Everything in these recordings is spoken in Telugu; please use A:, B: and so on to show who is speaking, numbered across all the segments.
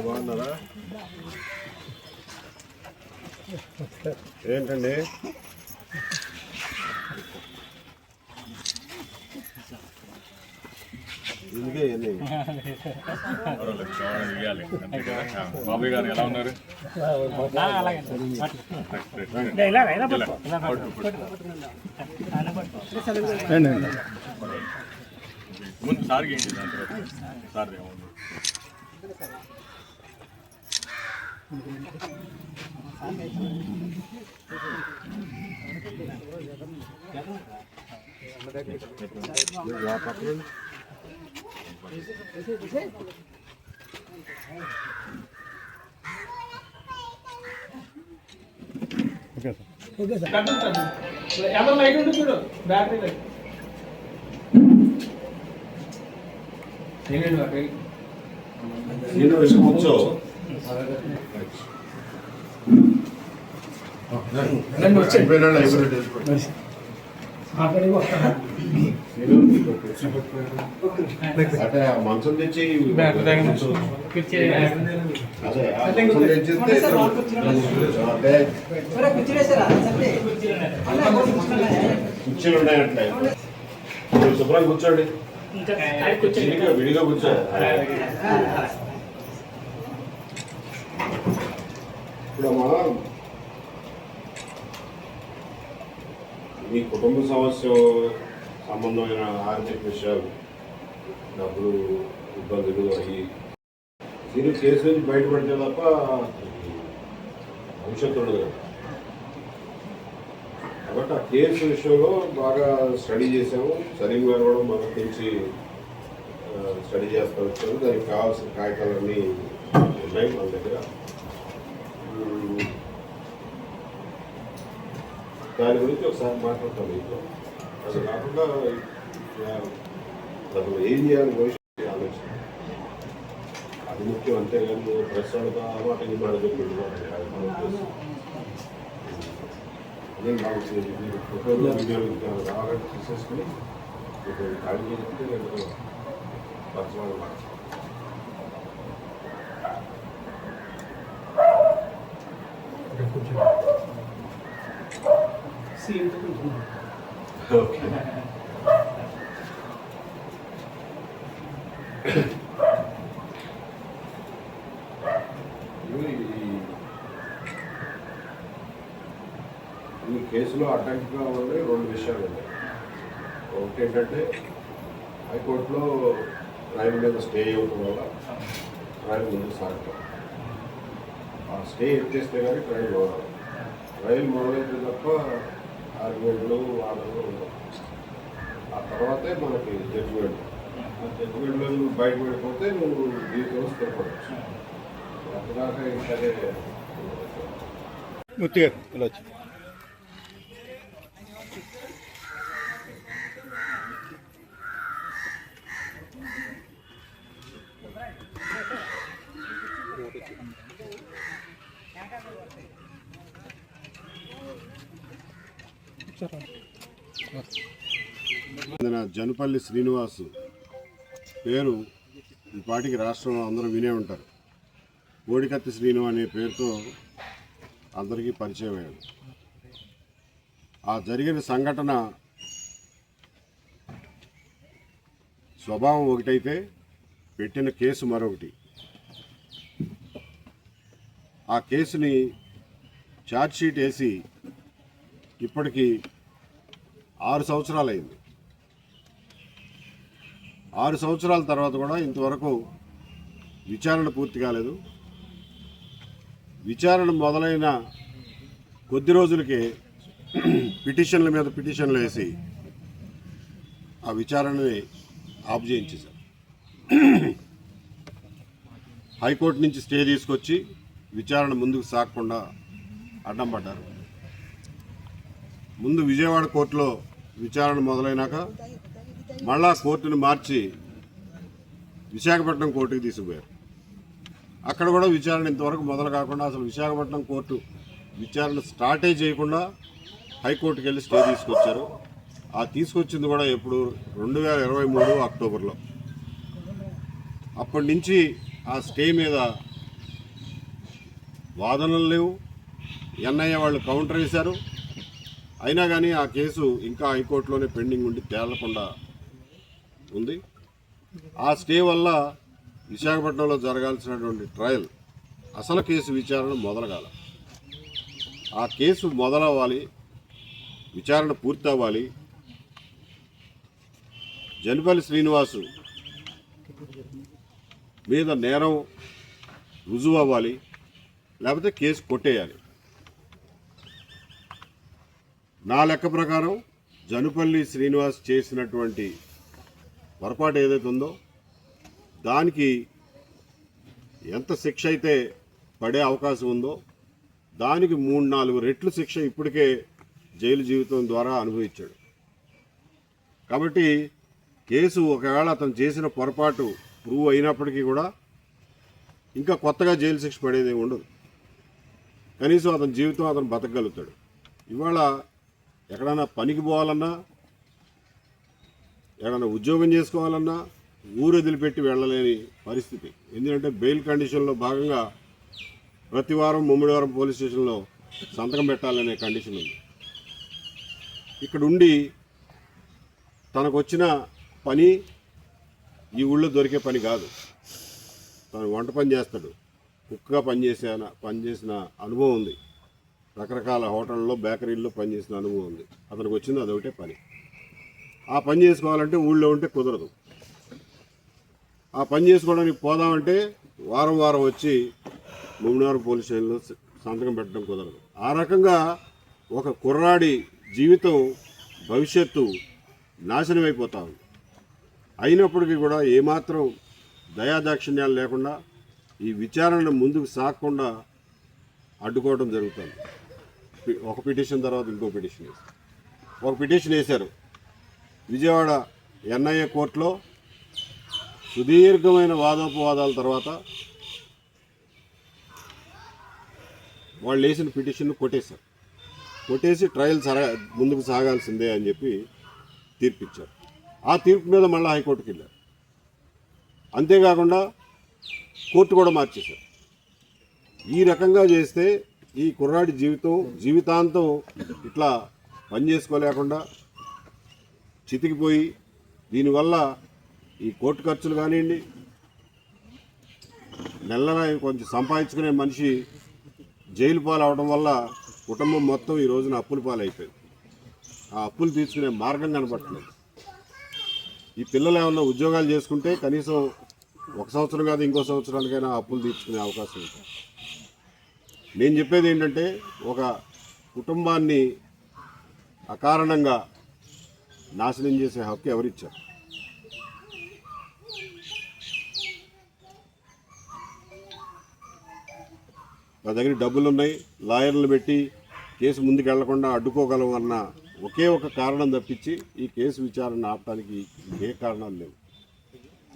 A: బాగున్నారా? ఏంటండి ఇందుకే
B: బాబాయ్ గారు ఎలా ఉన్నారు? ముందు సార్కి ఏంటి సార్
C: ఓకే సార్ ఎవరు లైట్ ఉంటుంది చూడు బ్యాటరీ లైట్
A: నేను వచ్చి కూర్చో అంటే మంచం తెచ్చి కుర్చీలు ఉన్నాయి అట్లా శుభ్రం కూర్చోండి విడిగా కూర్చో ఇప్పుడు మీ కుటుంబ సమస్య సంబంధమైన ఆర్థిక విషయాలు డబ్బులు ఇబ్బందులు అవి దీని కేసు నుంచి బయటపడితే తప్ప భవిష్యత్తు ఉండదు కదా. కాబట్టి ఆ కేసు విషయంలో బాగా స్టడీ చేసాము. సలీం గారు కూడా మొదటి నుంచి స్టడీ చేస్తూ వచ్చారు. దానికి కావాల్సిన కాగితాలన్నీ ఉన్నాయి మన దగ్గర. దాని గురించి ఒకసారి మాట్లాడతాం ఇంట్లో. అది కాకుండా అసలు ఏం చేయాలి భవిష్యత్తు ఆలోచన అది ముఖ్యం. అంతేగాని ప్రెస్ వాళ్ళతో ఆ మాట ఈ మాట చెప్పి అదేం బాగుంటుంది. ఫోటోలు వీడియోలు రావాలంటే తీసేసుకుని ఖాళీ చేసుకుంటే నేను పర్సనల్ ఓకే. ఈ కేసులో అటెంప్ట్గా ఉండే రెండు విషయాలు ఉన్నాయి. ఒకటి ఏంటంటే హైకోర్టులో ట్రయల్ మీద స్టే ఇవ్వడం వల్ల ట్రయల్ ముందుకు సాగుతాం. ఆ స్టే ఎత్తేస్తే కానీ ట్రయల్ మొదలవు. ట్రయల్ మొదలైతే తప్ప ఆర్గ్యుమెంట్లు వాదనలు ఉండవు. ఆ తర్వాతే మనకి జడ్జిమెంట్. ఆ జడ్జిమెంట్లో నువ్వు బయటపడిపోతే నువ్వు దీంట్లో స్థిరపడవచ్చు. అప్పటిదాకా ఇంకదే వెళ్ళచ్చు. జనపల్లి శ్రీనివాసు పేరు ఈ పాటికి రాష్ట్రంలో అందరూ వినే ఉంటారు. కోడికత్తి శ్రీను అనే పేరుతో అందరికీ పరిచయం అయ్యాడు. ఆ జరిగిన సంఘటన స్వభావం ఒకటైతే పెట్టిన కేసు మరొకటి. ఆ కేసుని ఛార్జ్షీట్ వేసి ఇప్పటికీ 6 సంవత్సరాలు అయింది. 6 సంవత్సరాల తర్వాత కూడా ఇంతవరకు విచారణ పూర్తి కాలేదు. విచారణ మొదలైన కొద్ది రోజులకే పిటిషన్ల మీద పిటిషన్లు వేసి ఆ విచారణని ఆఫ్ చేయించేశారు. హైకోర్టు నుంచి స్టే తీసుకొచ్చి విచారణ ముందుకు సాగకుండా అడ్డం పడ్డారు. ముందు విజయవాడ కోర్టులో విచారణ మొదలైనాక మళ్ళా కోర్టును మార్చి విశాఖపట్నం కోర్టుకి తీసుకుపోయారు. అక్కడ కూడా విచారణ ఇంతవరకు మొదలు కాకుండా అసలు విశాఖపట్నం కోర్టు విచారణ స్టార్టే చేయకుండా హైకోర్టుకి వెళ్ళి స్టే తీసుకొచ్చారు. ఆ తీసుకొచ్చింది కూడా ఎప్పుడు 2023 అక్టోబర్లో. అప్పటి నుంచి ఆ స్టే మీద వాదనలు లేవు. ఎన్ఐఏ వాళ్ళు కౌంటర్ వేశారు. అయినా కానీ ఆ కేసు ఇంకా హైకోర్టులోనే పెండింగ్ ఉండి తేలకుండా ఉంది. ఆ స్టే వల్ల విశాఖపట్నంలో జరగాల్సినటువంటి ట్రయల్, అసలు కేసు విచారణ మొదలగాల. ఆ కేసు మొదలవ్వాలి, విచారణ పూర్తి అవ్వాలి. జనపల్లి శ్రీనివాసు మీద నేరం రుజువు అవ్వాలి, లేకపోతే కేసు కొట్టేయాలి. నా లెక్క ప్రకారం జనపల్లి శ్రీనివాస్ చేసినటువంటి పొరపాటు ఏదైతే ఉందో దానికి ఎంత శిక్ష అయితే పడే అవకాశం ఉందో దానికి 3-4 రెట్లు శిక్ష ఇప్పటికే జైలు జీవితం ద్వారా అనుభవించాడు. కాబట్టి కేసు ఒకవేళ అతను చేసిన పొరపాటు ప్రూవ్ అయినప్పటికీ కూడా ఇంకా కొత్తగా జైలు శిక్ష పడేది ఉండదు. కనీసం అతని జీవితం అతను బతకగలుగుతాడు. ఇవాళ ఎక్కడైనా పనికి పోవాలన్నా, ఎక్కడైనా ఉద్యోగం చేసుకోవాలన్నా ఊరు వదిలిపెట్టి వెళ్ళలేని పరిస్థితి. ఎందుకంటే బెయిల్ కండిషన్లో భాగంగా ప్రతి వారం ముమ్మిడివారం పోలీస్ స్టేషన్లో సంతకం పెట్టాలనే కండిషన్ ఉంది. ఇక్కడ ఉండి తనకు వచ్చిన పని ఈ ఊళ్ళో దొరికే పని కాదు. తను వంట పని చేస్తాడు, కుక్గా పనిచేసిన అనుభవం ఉంది. రకరకాల హోటళ్ళలో, బేకరీల్లో పనిచేసిన అనుభవం ఉంది. అతనికి వచ్చింది అదొకటే పని. ఆ పని చేసుకోవాలంటే ఊళ్ళో ఉంటే కుదరదు. ఆ పని చేసుకోవడానికి పోదామంటే వారం వారం వచ్చి ముమ్మిడివారం పోలీస్ స్టేషన్లో సంతకం పెట్టడం కుదరదు. ఆ రకంగా ఒక కుర్రాడి జీవితం, భవిష్యత్తు నాశనమైపోతా ఉంది. అయినప్పటికీ కూడా ఏమాత్రం దయాదాక్షిణ్యాలు లేకుండా ఈ విచారణను ముందుకు సాగకుండా అడ్డుకోవడం జరుగుతుంది. ఒక పిటిషన్ తర్వాత ఇంకో పిటిషన్ వేశారు. ఒక పిటిషన్ వేశారు విజయవాడ ఎన్ఐఏ కోర్టులో. సుదీర్ఘమైన వాదోపవాదాల తర్వాత వాళ్ళు వేసిన పిటిషన్ను కొట్టేశారు. కొట్టేసి ట్రయల్ ముందుకు సాగాల్సిందే అని చెప్పి తీర్పిచ్చారు. ఆ తీర్పు మీద మళ్ళీ హైకోర్టుకి వెళ్ళారు. అంతేకాకుండా కోర్టు కూడా మార్చేశారు. ఈ రకంగా చేస్తే ఈ కుర్రాడి జీవితాంతం ఇట్లా పని చేసుకోలేకుండా చితికిపోయి, దీనివల్ల ఈ కోర్టు ఖర్చులు కానివ్వండి, నెలన కొంచెం సంపాదించుకునే మనిషి జైలు పాలవడం వల్ల కుటుంబం మొత్తం ఈ రోజున అప్పుల పాలైపోయింది. ఆ అప్పులు తీసుకునే మార్గం కనపడట్లేదు. ఈ పిల్లలు ఏమన్నా ఉద్యోగాలు చేసుకుంటే కనీసం 1 సంవత్సరం కాదు ఇంకో సంవత్సరానికైనా అప్పులు తీర్చుకునే అవకాశం ఉంది. నేను చెప్పేది ఏంటంటే, ఒక కుటుంబాన్ని అకారణంగా నాశనం చేసే హక్కు ఎవరిచ్చారు? నా దగ్గర డబ్బులు ఉన్నాయి, లాయర్లు పెట్టి కేసు ముందుకు వెళ్లకుండా అడ్డుకోగలం అన్న ఒకే ఒక కారణం తప్పించి ఈ కేసు విచారణ ఆపడానికి ఏ కారణాలు లేవు.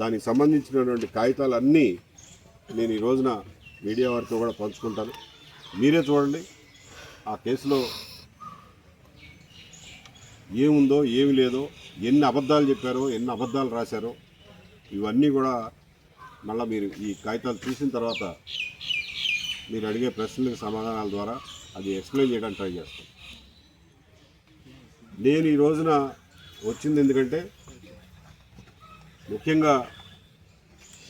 A: దానికి సంబంధించినటువంటి కాగితాలన్నీ నేను ఈ రోజున మీడియా వారితో కూడా పంచుకుంటాను. మీరే చూడండి ఆ కేసులో ఏముందో ఏమి లేదో, ఎన్ని అబద్ధాలు చెప్పారో, ఎన్ని అబద్ధాలు రాశారో ఇవన్నీ కూడా మళ్ళీ మీరు ఈ కాగితాలు తీసిన తర్వాత మీరు అడిగే ప్రశ్నలకు సమాధానాల ద్వారా అది ఎక్స్ప్లెయిన్ చేయడానికి ట్రై చేస్తాను. నేను ఈ రోజున వచ్చింది ఎందుకంటే, ముఖ్యంగా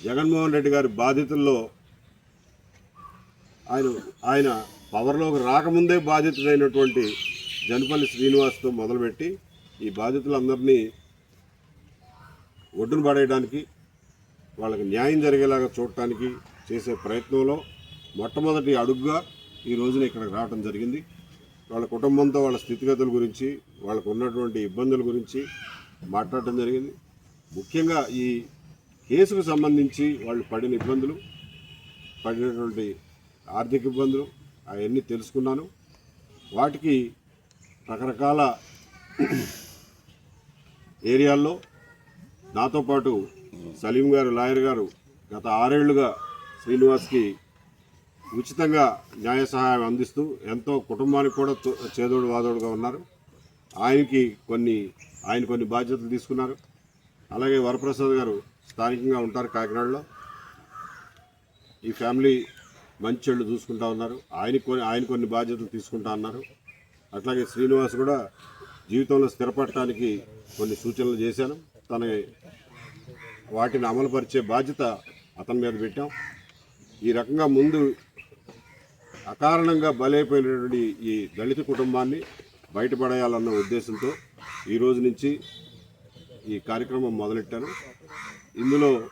A: జగన్మోహన్ రెడ్డి గారి బాధితుల్లో ఆయన పవర్లోకి రాకముందే బాధితుడైనటువంటి జనపల్లి శ్రీనివాస్తో మొదలుపెట్టి ఈ బాధితులందరినీ ఒడ్డున పడేయడానికి, వాళ్ళకి న్యాయం జరిగేలాగా చూడటానికి చేసే ప్రయత్నంలో మొట్టమొదటి అడుగుగా ఈ రోజున ఇక్కడికి రావడం జరిగింది. వాళ్ళ కుటుంబంతో వాళ్ళ స్థితిగతుల గురించి, వాళ్ళకు ఉన్నటువంటి ఇబ్బందుల గురించి మాట్లాడటం జరిగింది. ముఖ్యంగా ఈ కేసుకు సంబంధించి వాళ్ళు పడిన ఇబ్బందులు, పడినటువంటి ఆర్థిక ఇబ్బందులు అవన్నీ తెలుసుకున్నాను. వాటికి రకరకాల ఏరియాల్లో నాతో పాటు సలీం గారు, లాయర్ గారు గత 6 ఏళ్లుగా శ్రీనివాస్కి ఉచితంగా న్యాయ సహాయం అందిస్తూ ఎంతో కుటుంబానికి కూడా చేదోడు వాదోడుగా ఉన్నారు. ఆయన కొన్ని బాధ్యతలు తీసుకున్నారు. అలాగే వరప్రసాద్ గారు స్థానికంగా ఉంటారు కాకినాడలో, ఈ ఫ్యామిలీ మంచి చెళ్ళు చూసుకుంటా ఉన్నారు. ఆయన కొన్ని బాధ్యతలు తీసుకుంటా ఉన్నారు. అట్లాగే శ్రీనివాస్ కూడా జీవితంలో స్థిరపడటానికి కొన్ని సూచనలు చేశాను. వాటిని అమలుపరిచే బాధ్యత అతని మీద పెట్టాం. ఈ రకంగా ముందు అకారణంగా బలైపోయినటువంటి ఈ దళిత కుటుంబాన్ని బయటపడేయాలన్న ఉద్దేశంతో ఈ రోజు నుంచి ఈ కార్యక్రమం మొదలెట్టాను. ఇందులో